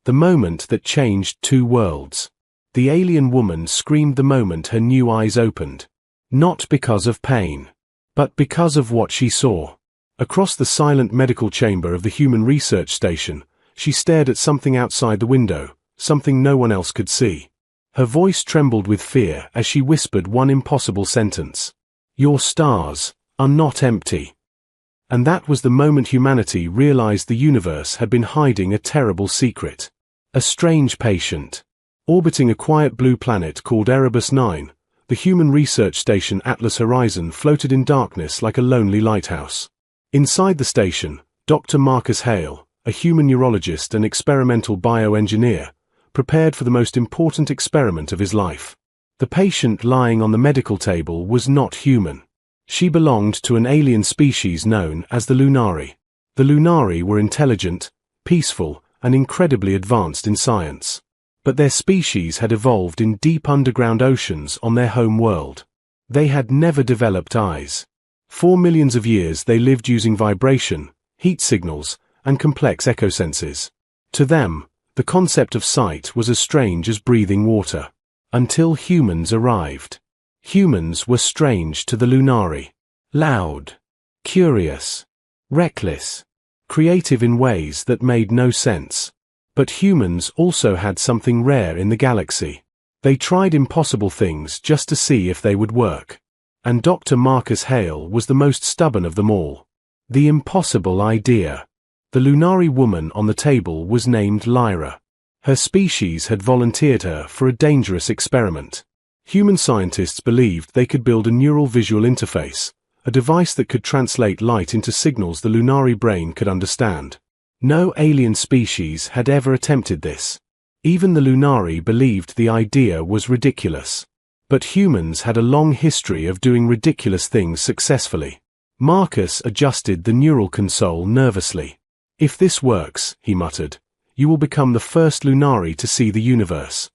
The moment that changed two worlds. The alien woman screamed the moment her new eyes opened. Not because of pain, but because of what she saw. Across the silent medical chamber of the Human Research Station, she stared at something outside the window, something no one else could see. Her voice trembled with fear as she whispered one impossible sentence. "Your stars are not empty." And that was the moment humanity realized the universe had been hiding a terrible secret. A strange patient. Orbiting a quiet blue planet called Erebus 9, the Human Research Station Atlas Horizon floated in darkness like a lonely lighthouse. Inside the station, Dr. Marcus Hale, a human neurologist and experimental bioengineer, prepared for the most important experiment of his life. The patient lying on the medical table was not human. She belonged to an alien species known as the Lunari. The Lunari were intelligent, peaceful, and incredibly advanced in science. But their species had evolved in deep underground oceans on their home world. They had never developed eyes. For millions of years they lived using vibration, heat signals, and complex echosenses. To them, the concept of sight was as strange as breathing water. Until humans arrived. Humans were strange to the Lunari. Loud, curious, reckless, creative in ways that made no sense. But humans also had something rare in the galaxy. They tried impossible things just to see if they would work. And Dr. Marcus Hale was the most stubborn of them all. The impossible idea. The Lunari woman on the table was named Lyra. Her species had volunteered her for a dangerous experiment. Human scientists believed they could build a neural visual interface, a device that could translate light into signals the Lunari brain could understand. No alien species had ever attempted this. Even the Lunari believed the idea was ridiculous. But humans had a long history of doing ridiculous things successfully. Marcus adjusted the neural console nervously. "If this works," he muttered, "you will become the first Lunari to see the universe."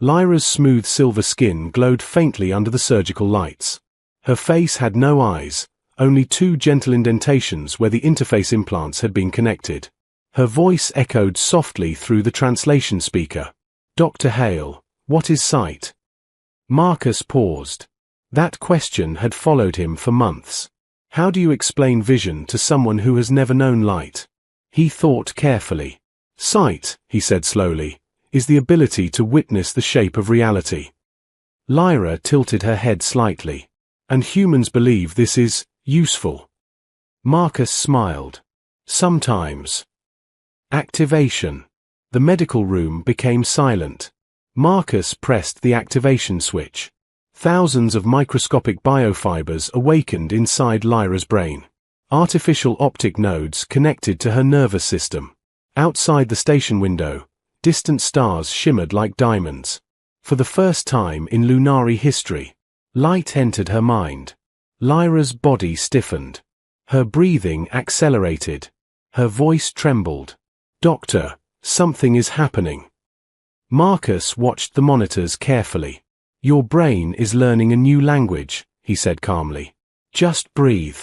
Lyra's smooth silver skin glowed faintly under the surgical lights. Her face had no eyes, only two gentle indentations where the interface implants had been connected. Her voice echoed softly through the translation speaker. "Dr. Hale, what is sight?" Marcus paused. That question had followed him for months. How do you explain vision to someone who has never known light? He thought carefully. "Sight," he said slowly, "is the ability to witness the shape of reality." Lyra tilted her head slightly. "And humans believe this is useful." Marcus smiled. "Sometimes." Activation. The medical room became silent. Marcus pressed the activation switch. Thousands of microscopic biofibers awakened inside Lyra's brain. Artificial optic nodes connected to her nervous system. Outside the station window, distant stars shimmered like diamonds. For the first time in Lunari history, light entered her mind. Lyra's body stiffened. Her breathing accelerated. Her voice trembled. "Doctor, something is happening." Marcus watched the monitors carefully. "Your brain is learning a new language," he said calmly. "Just breathe."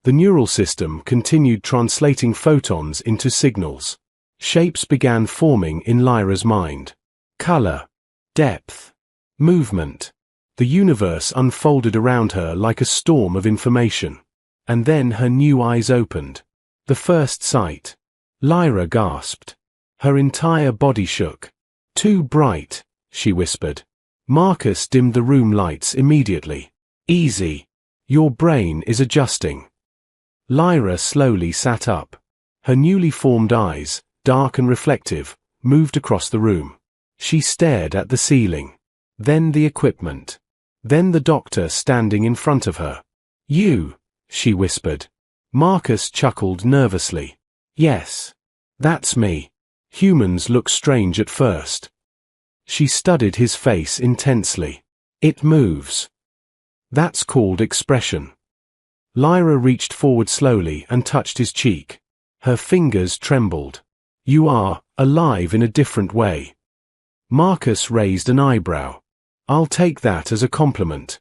The neural system continued translating photons into signals. Shapes began forming in Lyra's mind. Color, depth, movement. The universe unfolded around her like a storm of information. And then her new eyes opened. The first sight. Lyra gasped. Her entire body shook. "Too bright," she whispered. Marcus dimmed the room lights immediately. "Easy. Your brain is adjusting." Lyra slowly sat up. Her newly formed eyes, dark and reflective, moved across the room. She stared at the ceiling. Then the equipment. Then the doctor standing in front of her. "You," she whispered. Marcus chuckled nervously. "Yes. That's me. Humans look strange at first." She studied his face intensely. "It moves. That's called expression." Lyra reached forward slowly and touched his cheek. Her fingers trembled. "You are alive in a different way." Marcus raised an eyebrow. "I'll take that as a compliment."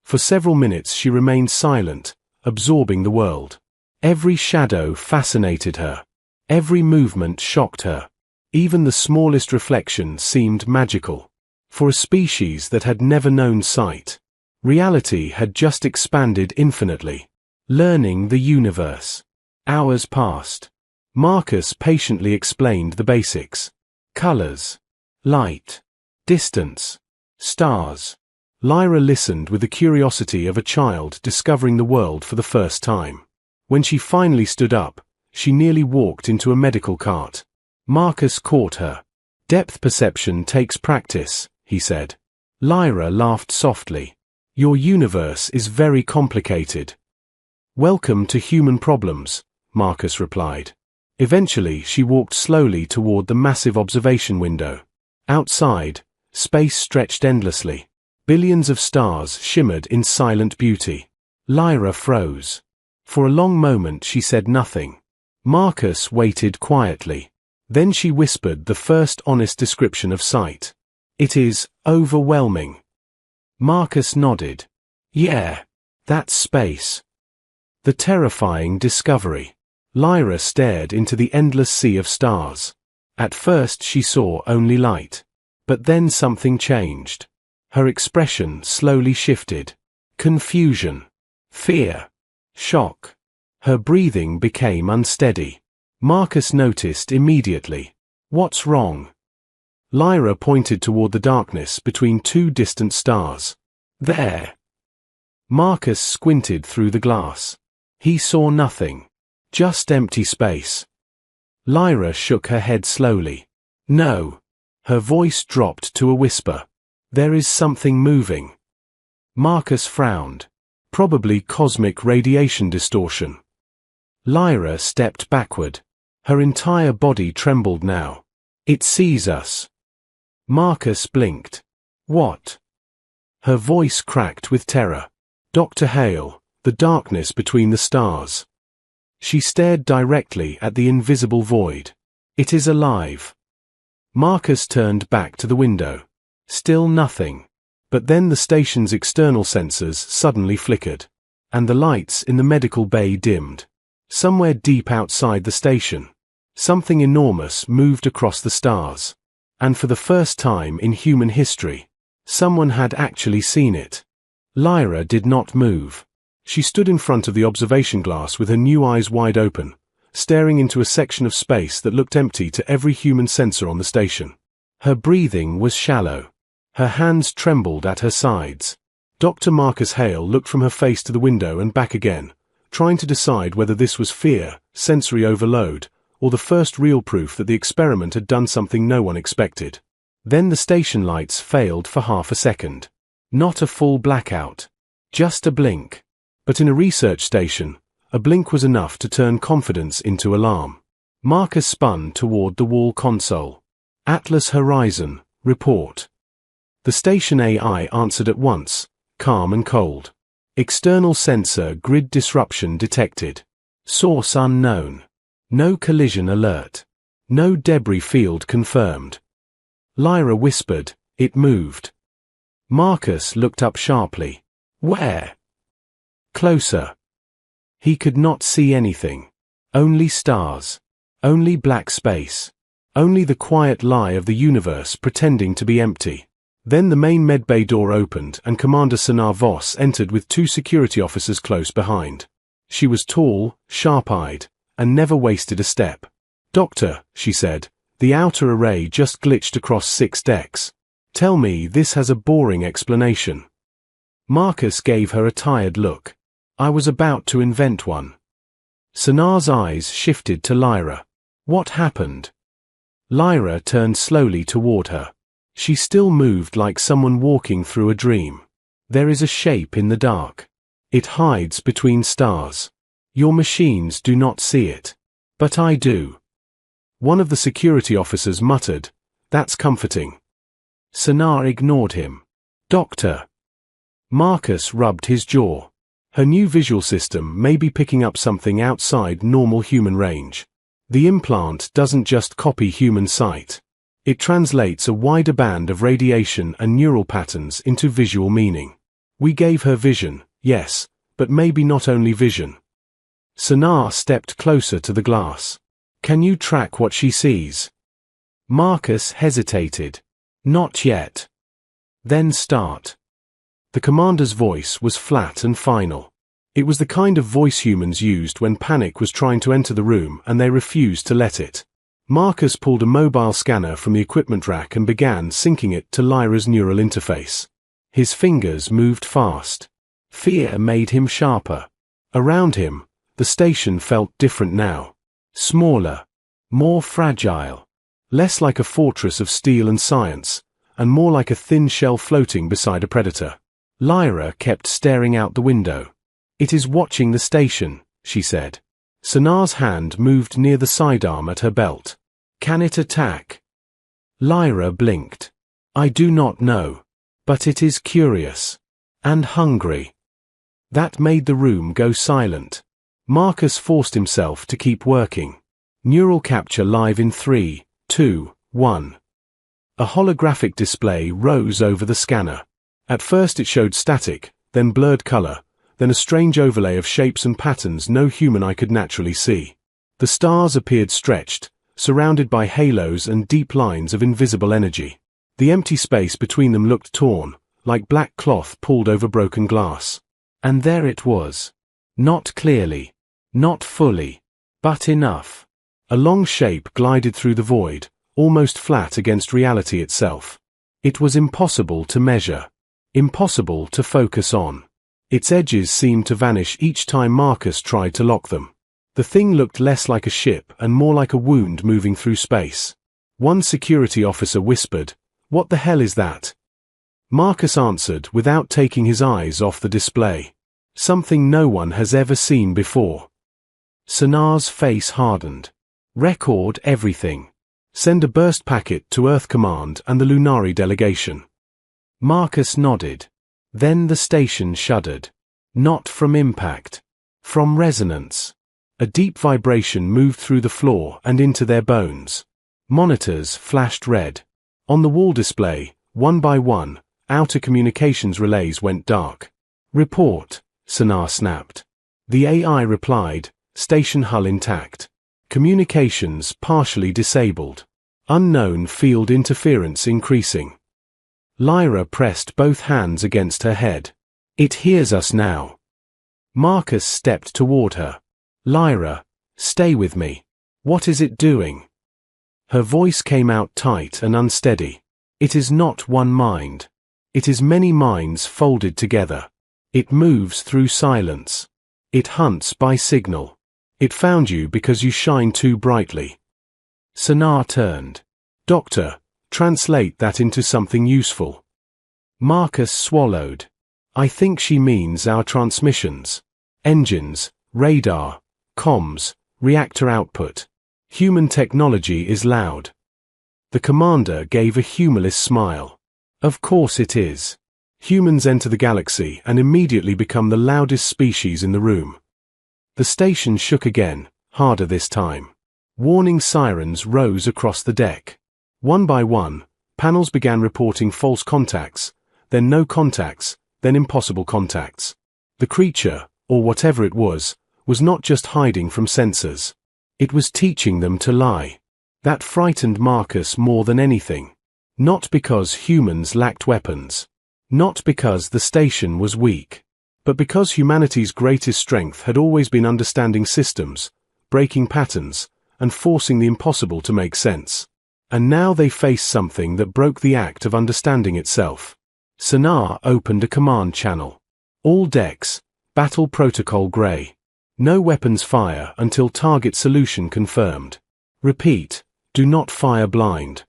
For several minutes she remained silent, absorbing the world. Every shadow fascinated her. Every movement shocked her. Even the smallest reflection seemed magical. For a species that had never known sight, reality had just expanded infinitely. Learning the universe. Hours passed. Marcus patiently explained the basics. Colors. Light. Distance. Stars. Lyra listened with the curiosity of a child discovering the world for the first time. When she finally stood up, she nearly walked into a medical cart. Marcus caught her. Depth perception takes practice, he said. Lyra laughed softly. Your universe is very complicated. Welcome to human problems, Marcus replied. Eventually she walked slowly toward the massive observation window. Outside, space stretched endlessly. Billions of stars shimmered in silent beauty. Lyra froze. For a long moment she said nothing. Marcus waited quietly. Then she whispered the first honest description of sight. It is overwhelming. Marcus nodded. Yeah, that's space. The terrifying discovery. Lyra stared into the endless sea of stars. At first she saw only light. But then something changed. Her expression slowly shifted. Confusion. Fear. Shock. Her breathing became unsteady. Marcus noticed immediately. What's wrong? Lyra pointed toward the darkness between two distant stars. There. Marcus squinted through the glass. He saw nothing. Just empty space. Lyra shook her head slowly. No. Her voice dropped to a whisper. There is something moving. Marcus frowned. Probably cosmic radiation distortion. Lyra stepped backward. Her entire body trembled now. It sees us. Marcus blinked. What? Her voice cracked with terror. Dr. Hale, the darkness between the stars. She stared directly at the invisible void. It is alive. Marcus turned back to the window. Still nothing. But then the station's external sensors suddenly flickered. And the lights in the medical bay dimmed. Somewhere deep outside the station, something enormous moved across the stars. And for the first time in human history, someone had actually seen it. Lyra did not move. She stood in front of the observation glass with her new eyes wide open, staring into a section of space that looked empty to every human sensor on the station. Her breathing was shallow. Her hands trembled at her sides. Dr. Marcus Hale looked from her face to the window and back again, trying to decide whether this was fear, sensory overload, or the first real proof that the experiment had done something no one expected. Then the station lights failed for half a second. Not a full blackout. Just a blink. But in a research station, a blink was enough to turn confidence into alarm. Marcus spun toward the wall console. Atlas Horizon, report. The station AI answered at once, calm and cold. External sensor grid disruption detected. Source unknown. No collision alert. No debris field confirmed. Lyra whispered, it moved. Marcus looked up sharply. Where? Closer. He could not see anything. Only stars. Only black space. Only the quiet lie of the universe pretending to be empty. Then the main medbay door opened and Commander Sanar Voss entered with two security officers close behind. She was tall, sharp-eyed, and never wasted a step. Doctor, she said, the outer array just glitched across 6 decks. Tell me this has a boring explanation. Marcus gave her a tired look. I was about to invent one. Sanar's eyes shifted to Lyra. What happened? Lyra turned slowly toward her. She still moved like someone walking through a dream. There is a shape in the dark. It hides between stars. Your machines do not see it. But I do. One of the security officers muttered, that's comforting. Sanar ignored him. Doctor. Marcus rubbed his jaw. Her new visual system may be picking up something outside normal human range. The implant doesn't just copy human sight. It translates a wider band of radiation and neural patterns into visual meaning. We gave her vision, yes, but maybe not only vision. Sanar stepped closer to the glass. Can you track what she sees? Marcus hesitated. Not yet. Then start. The commander's voice was flat and final. It was the kind of voice humans used when panic was trying to enter the room and they refused to let it. Marcus pulled a mobile scanner from the equipment rack and began syncing it to Lyra's neural interface. His fingers moved fast. Fear made him sharper. Around him, the station felt different now. Smaller. More fragile. Less like a fortress of steel and science, and more like a thin shell floating beside a predator. Lyra kept staring out the window. "It is watching the station," she said. Sanar's hand moved near the sidearm at her belt. "Can it attack?" Lyra blinked. "I do not know. But it is curious. And hungry." That made the room go silent. Marcus forced himself to keep working. Neural capture live in 3, 2, 1. A holographic display rose over the scanner. At first it showed static, then blurred color, then a strange overlay of shapes and patterns no human eye could naturally see. The stars appeared stretched, surrounded by halos and deep lines of invisible energy. The empty space between them looked torn, like black cloth pulled over broken glass. And there it was. Not clearly. Not fully. But enough. A long shape glided through the void, almost flat against reality itself. It was impossible to measure. Impossible to focus on. Its edges seemed to vanish each time Marcus tried to lock them. The thing looked less like a ship and more like a wound moving through space. One security officer whispered, "What the hell is that?" Marcus answered without taking his eyes off the display. "Something no one has ever seen before." Sanar's face hardened. "Record everything. Send a burst packet to Earth Command and the Lunari delegation." Marcus nodded. Then the station shuddered. Not from impact. From resonance. A deep vibration moved through the floor and into their bones. Monitors flashed red. On the wall display, one by one, outer communications relays went dark. "Report," Sanar snapped. The AI replied, "Station hull intact. Communications partially disabled. Unknown field interference increasing." Lyra pressed both hands against her head. "It hears us now." Marcus stepped toward her. "Lyra, stay with me. What is it doing?" Her voice came out tight and unsteady. "It is not one mind. It is many minds folded together. It moves through silence. It hunts by signal. It found you because you shine too brightly." Sanar turned. "Doctor, translate that into something useful." Marcus swallowed. "I think she means our transmissions. Engines, radar, comms, reactor output. Human technology is loud." The commander gave a humorless smile. "Of course it is. Humans enter the galaxy and immediately become the loudest species in the room." The station shook again, harder this time. Warning sirens rose across the deck. One by one, panels began reporting false contacts, then no contacts, then impossible contacts. The creature, or whatever it was not just hiding from sensors. It was teaching them to lie. That frightened Marcus more than anything. Not because humans lacked weapons. Not because the station was weak. But because humanity's greatest strength had always been understanding systems, breaking patterns, and forcing the impossible to make sense. And now they faced something that broke the act of understanding itself. Sanar opened a command channel. "All decks, Battle Protocol Grey. No weapons fire until target solution confirmed. Repeat, do not fire blind."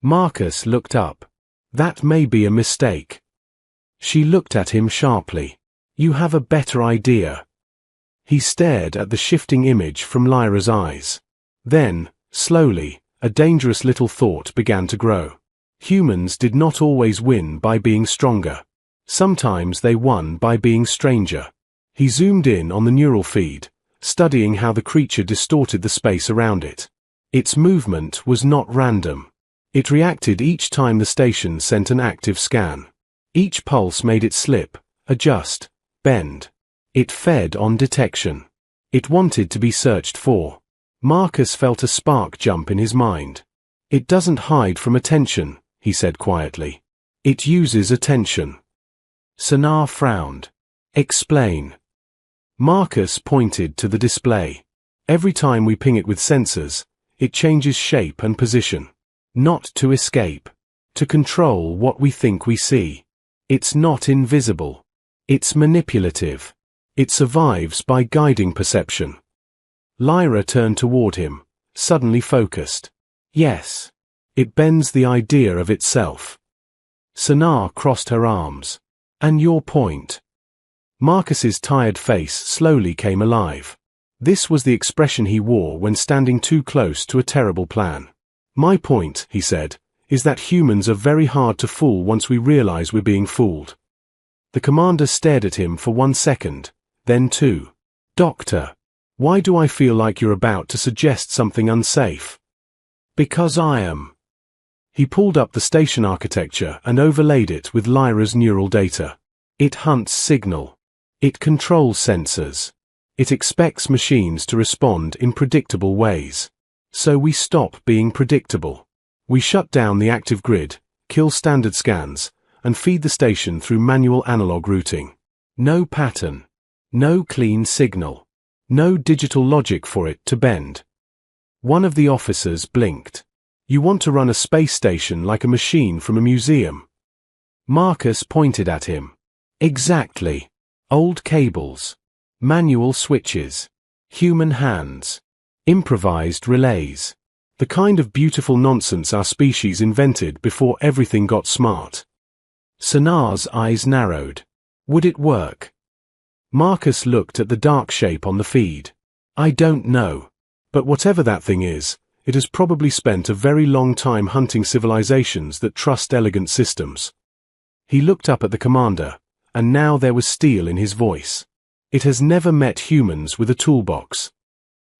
Marcus looked up. "That may be a mistake." She looked at him sharply. "You have a better idea." He stared at the shifting image from Lyra's eyes. Then, slowly, a dangerous little thought began to grow. Humans did not always win by being stronger. Sometimes they won by being stranger. He zoomed in on the neural feed, studying how the creature distorted the space around it. Its movement was not random. It reacted each time the station sent an active scan. Each pulse made it slip, adjust, bend. It fed on detection. It wanted to be searched for. Marcus felt a spark jump in his mind. It doesn't hide from attention, he said quietly. It uses attention. Sonar frowned. Explain. Marcus pointed to the display. Every time we ping it with sensors, it changes shape and position. Not to escape. To control what we think we see. It's not invisible. It's manipulative. It survives by guiding perception. Lyra turned toward him, suddenly focused. Yes. It bends the idea of itself. Sonar crossed her arms. And your point? Marcus's tired face slowly came alive. This was the expression he wore when standing too close to a terrible plan. My point, he said, is that humans are very hard to fool once we realize we're being fooled. The commander stared at him for 1 second, then 2. Doctor, why do I feel like you're about to suggest something unsafe? Because I am. He pulled up the station architecture and overlaid it with Lyra's neural data. It hunts signal. It controls sensors. It expects machines to respond in predictable ways. So we stop being predictable. We shut down the active grid, kill standard scans, and feed the station through manual analog routing. No pattern. No clean signal. No digital logic for it to bend. One of the officers blinked. You want to run a space station like a machine from a museum? Marcus pointed at him. Exactly. Old cables. Manual switches. Human hands. Improvised relays. The kind of beautiful nonsense our species invented before everything got smart. Sonar's eyes narrowed. Would it work? Marcus looked at the dark shape on the feed. I don't know. But whatever that thing is, it has probably spent a very long time hunting civilizations that trust elegant systems. He looked up at the commander, and now there was steel in his voice. It has never met humans with a toolbox.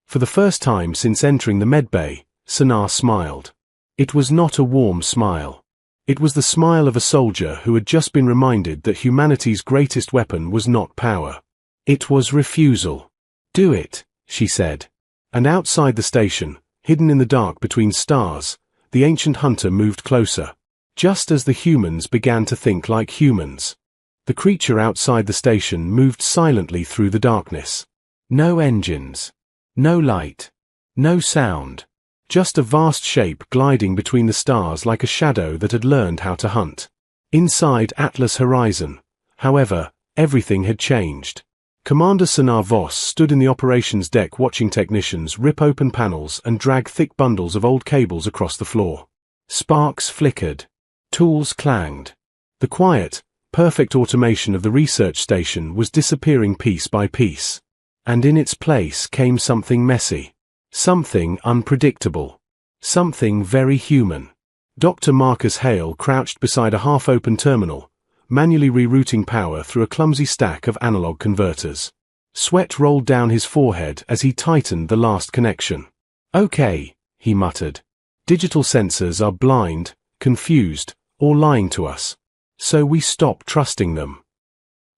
For the first time since entering the medbay, Sonar smiled. It was not a warm smile. It was the smile of a soldier who had just been reminded that humanity's greatest weapon was not power. It was refusal. Do it, she said. And outside the station, hidden in the dark between stars, the ancient hunter moved closer. Just as the humans began to think like humans. The creature outside the station moved silently through the darkness. No engines. No light. No sound. Just a vast shape gliding between the stars like a shadow that had learned how to hunt. Inside Atlas Horizon, however, everything had changed. Commander Sonar Voss stood in the operations deck watching technicians rip open panels and drag thick bundles of old cables across the floor. Sparks flickered. Tools clanged. The quiet, perfect automation of the research station was disappearing piece by piece. And in its place came something messy. Something unpredictable. Something very human. Dr. Marcus Hale crouched beside a half-open terminal, manually rerouting power through a clumsy stack of analog converters. Sweat rolled down his forehead as he tightened the last connection. Okay, he muttered. Digital sensors are blind, confused, or lying to us. So we stop trusting them.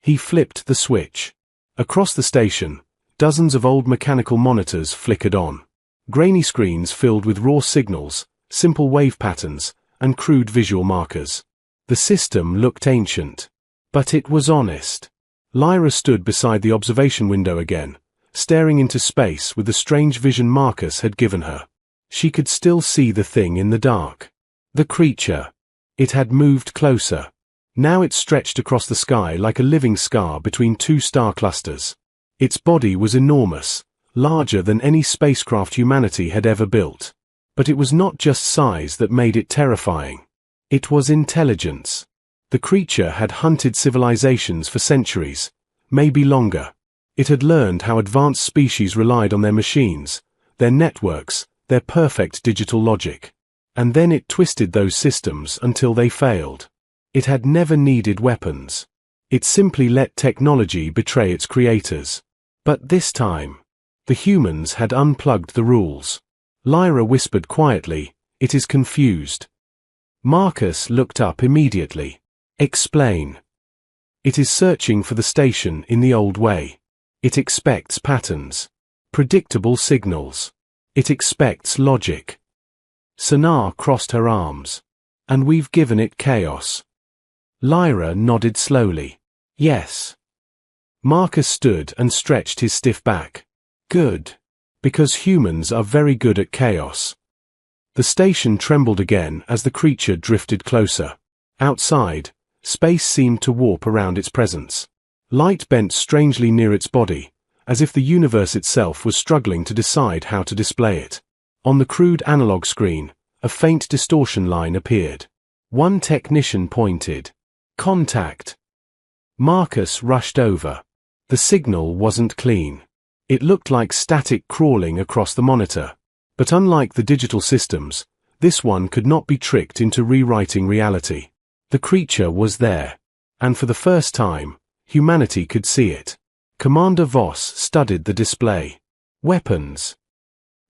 He flipped the switch. Across the station, dozens of old mechanical monitors flickered on. Grainy screens filled with raw signals, simple wave patterns, and crude visual markers. The system looked ancient. But it was honest. Lyra stood beside the observation window again, staring into space with the strange vision Marcus had given her. She could still see the thing in the dark. The creature. It had moved closer. Now it stretched across the sky like a living scar between two star clusters. Its body was enormous, larger than any spacecraft humanity had ever built. But it was not just size that made it terrifying. It was intelligence. The creature had hunted civilizations for centuries, maybe longer. It had learned how advanced species relied on their machines, their networks, their perfect digital logic. And then it twisted those systems until they failed. It had never needed weapons. It simply let technology betray its creators. But this time, the humans had unplugged the rules. Lyra whispered quietly, "It is confused." Marcus looked up immediately. Explain. It is searching for the station in the old way. It expects patterns. Predictable signals. It expects logic. Sanaa crossed her arms. And we've given it chaos. Lyra nodded slowly. Yes. Marcus stood and stretched his stiff back. Good. Because humans are very good at chaos. The station trembled again as the creature drifted closer. Outside, space seemed to warp around its presence. Light bent strangely near its body, as if the universe itself was struggling to decide how to display it. On the crude analog screen, a faint distortion line appeared. One technician pointed. Contact. Marcus rushed over. The signal wasn't clean. It looked like static crawling across the monitor. But unlike the digital systems, this one could not be tricked into rewriting reality. The creature was there. And for the first time, humanity could see it. Commander Voss studied the display. Weapons.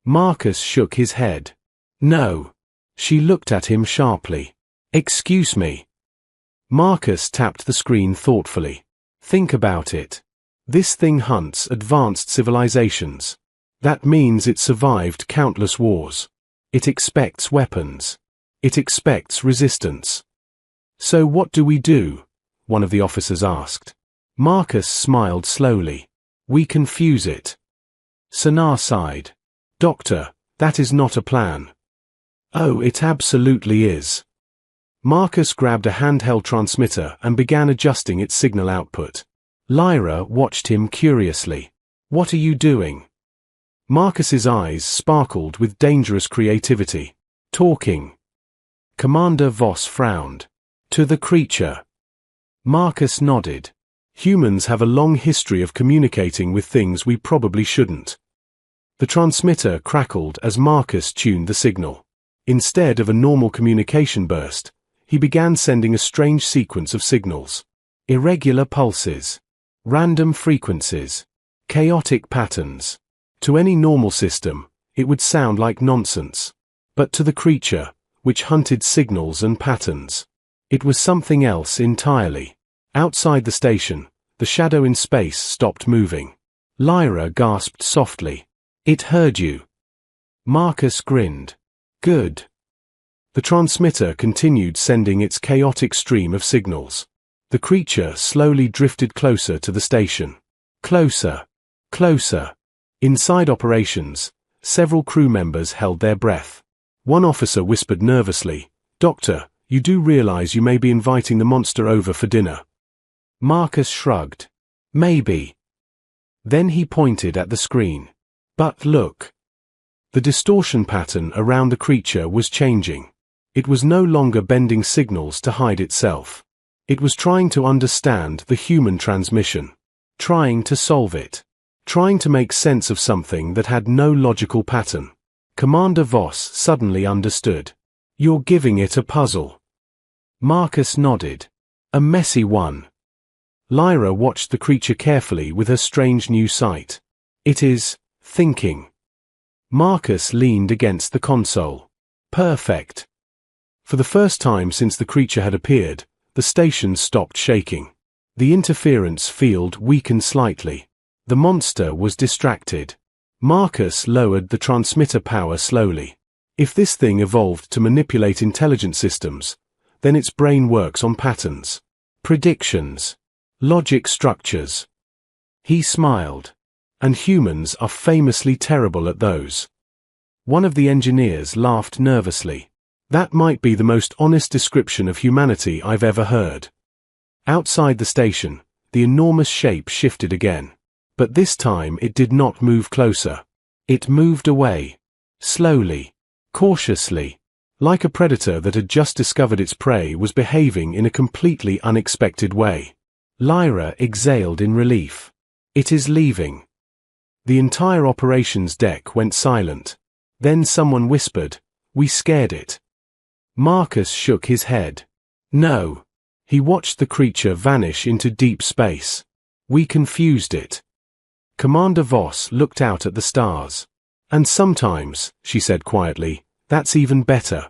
Marcus shook his head. No. She looked at him sharply. Excuse me. Marcus tapped the screen thoughtfully. Think about it. This thing hunts advanced civilizations. That means it survived countless wars. It expects weapons. It expects resistance. So what do we do? One of the officers asked. Marcus smiled slowly. We confuse it. Sanaa sighed. Doctor, that is not a plan. Oh, it absolutely is. Marcus grabbed a handheld transmitter and began adjusting its signal output. Lyra watched him curiously. What are you doing? Marcus's eyes sparkled with dangerous creativity. Talking. Commander Voss frowned. To the creature. Marcus nodded. Humans have a long history of communicating with things we probably shouldn't. The transmitter crackled as Marcus tuned the signal. Instead of a normal communication burst, he began sending a strange sequence of signals. Irregular pulses. Random frequencies. Chaotic patterns. To any normal system, it would sound like nonsense. But to the creature, which hunted signals and patterns, it was something else entirely. Outside the station, the shadow in space stopped moving. Lyra gasped softly. It heard you. Marcus grinned. Good. The transmitter continued sending its chaotic stream of signals. The creature slowly drifted closer to the station. Closer. Closer. Inside operations, several crew members held their breath. One officer whispered nervously, Doctor, you do realize you may be inviting the monster over for dinner. Marcus shrugged. Maybe. Then he pointed at the screen. But look. The distortion pattern around the creature was changing. It was no longer bending signals to hide itself. It was trying to understand the human transmission. Trying to solve it. Trying to make sense of something that had no logical pattern. Commander Voss suddenly understood. You're giving it a puzzle. Marcus nodded. A messy one. Lyra watched the creature carefully with her strange new sight. It is thinking. Marcus leaned against the console. Perfect. For the first time since the creature had appeared, the station stopped shaking. The interference field weakened slightly. The monster was distracted. Marcus lowered the transmitter power slowly. If this thing evolved to manipulate intelligent systems, then its brain works on patterns, predictions, logic structures. He smiled. And humans are famously terrible at those. One of the engineers laughed nervously. That might be the most honest description of humanity I've ever heard. Outside the station, the enormous shape shifted again. But this time it did not move closer. It moved away. Slowly. Cautiously. Like a predator that had just discovered its prey was behaving in a completely unexpected way. Lyra exhaled in relief. It is leaving. The entire operations deck went silent. Then someone whispered, "We scared it." Marcus shook his head. No. He watched the creature vanish into deep space. We confused it. Commander Voss looked out at the stars. And sometimes, she said quietly, that's even better.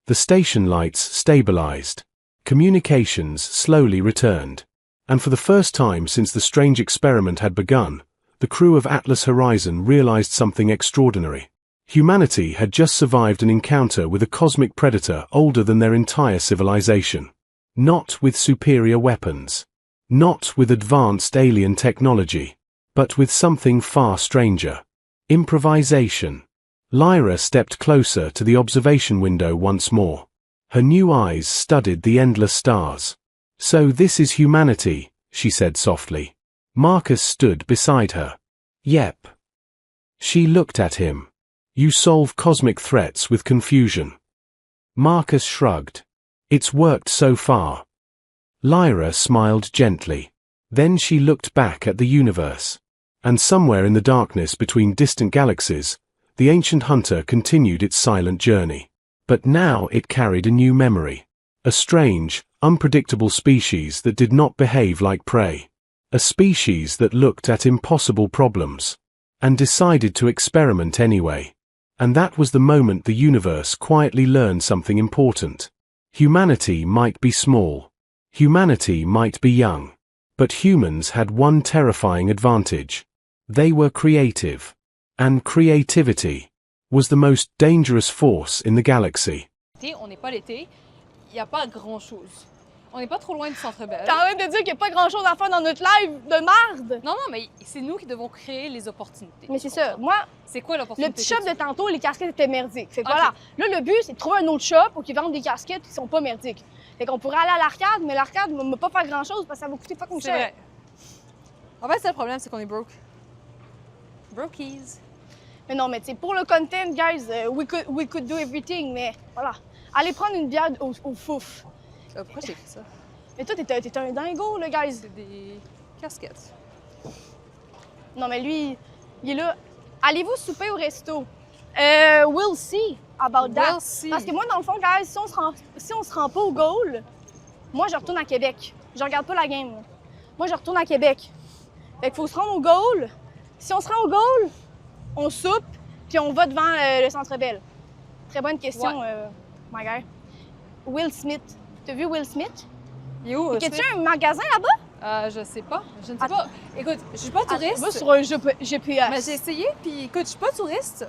The station lights stabilized. Communications slowly returned. And for the first time since the strange experiment had begun, the crew of Atlas Horizon realized something extraordinary. Humanity had just survived an encounter with a cosmic predator older than their entire civilization. Not with superior weapons. Not with advanced alien technology. But with something far stranger. Improvisation. Lyra stepped closer to the observation window once more. Her new eyes studied the endless stars. "So this is humanity," she said softly. Marcus stood beside her. "Yep." She looked at him. "You solve cosmic threats with confusion." Marcus shrugged. "It's worked so far." Lyra smiled gently. Then she looked back at the universe. And somewhere in the darkness between distant galaxies, the ancient hunter continued its silent journey. But now it carried a new memory. A strange, unpredictable species that did not behave like prey. A species that looked at impossible problems. And decided to experiment anyway. And that was the moment the universe quietly learned something important. Humanity might be small. Humanity might be young. But humans had one terrifying advantage. They were creative. And creativity was the most dangerous force in the galaxy. On n'est pas l'été, il n'y a pas grand-chose. On n'est pas trop loin du Centre Bell. T'es en train de dire qu'il n'y a pas grand-chose à faire dans notre live de merde? Non, non, mais c'est nous qui devons créer les opportunités. Mais c'est ça. Moi, c'est quoi l'opportunité? Le petit shop de tantôt, les casquettes étaient merdiques. Fait que voilà. Là, le but, c'est de trouver un autre shop où ils vendent des casquettes qui sont pas merdiques. Fait qu'on pourrait aller à l'arcade, mais l'arcade ne va pas faire grand-chose parce que ça va coûter fucking cher. Vrai. En fait, c'est le problème, c'est qu'on est broke. Brokies. Mais non, mais tu sais, pour le content, guys, we could do everything, mais voilà. Allez prendre une bière au fouf. Pourquoi j'ai fait ça? Mais toi, t'es un dingo, là, guys. C'est des casquettes. Non, mais lui, il est là. Allez-vous souper au resto? We'll see about that. We'll see. Parce que moi, dans le fond, guys, si on se rend pas au goal, moi, je retourne à Québec. Je regarde pas la game. Moi, je retourne à Québec. Fait qu'il faut se rendre au goal. Si on se rend au goal, on soupe, puis on va devant le Centre Bell. Très bonne question, my guy. Will Smith. T'as vu Will Smith? Il est où? Y a-t-il un magasin là-bas? Je sais pas. Je ne sais pas. Écoute, je suis pas touriste. Va sur un GPS. Mais j'ai essayé, puis écoute, je suis pas touriste.